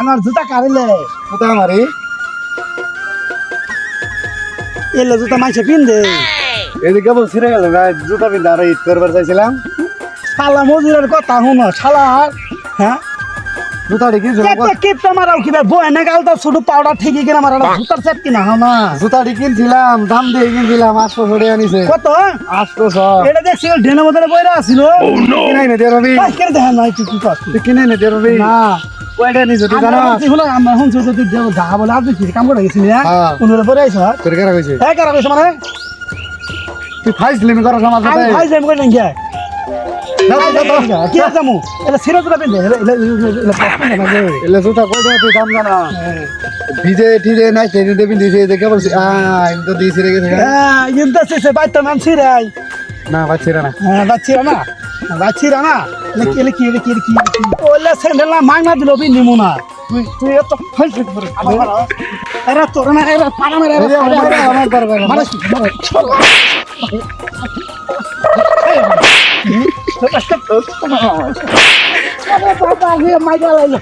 আমার জুতা কারিলে জুতা আমারই এলে জুতা মাইছে পিন্দে এদিকে বল ছিঁড়ে গেল না জুতা পিন্ধা আর ঈদ করবার চাইছিলাম শালা মজুরের কথা শুনো শালা হ্যাঁ জুতা কিনছিলাম একটা কিপটা মারাও কিবা বয়না গালটা ছোট পাউডার ঠিকই কিনা মারা জুতার সেট কিনা না জুতা কিনছিলাম দাম দিয়ে কিনছিলাম 800 করে আনিছে কত 800 এটা দেখছি ডেনের মধ্যে বইরা আছিল কিনাই না দেরবি কেন দেখা নাই তুই কি করছিস তুই কিনাই না দেরবি না কয়টা নিছ তুই জানা আমরা শুনছি যে তুই যা বলে আজ তুই কাম করে গেছিলি হ্যাঁ। উনুরে পরে আইছ তোর কেরা কইছে হ্যাঁ কারা কইছে মানে তুই ফাইজলিম কর আমার সাথে ভাই যাই কই নাই কি জামু এটা সিরা জুতা পিন্দে এলে জুতা কয়টা তুই দাম জানা ভিজে ঠিজে নাই ট্রেনে দেবি দিছে দেখে বলছি আমি তো দিছি রে গেছে হ্যাঁ ইনতা সে বাইতা মান সিরাই না বাচ্চিরা না হ্যাঁ বাচ্চিরা না কি ওলা স্যান্ডেল না মাগনা দিল বি নিমুনা তুই এত ফাইল করে এরা তোর না এরা পানা মেরে আমার দরকার মানে বাবা মাইকা লাগে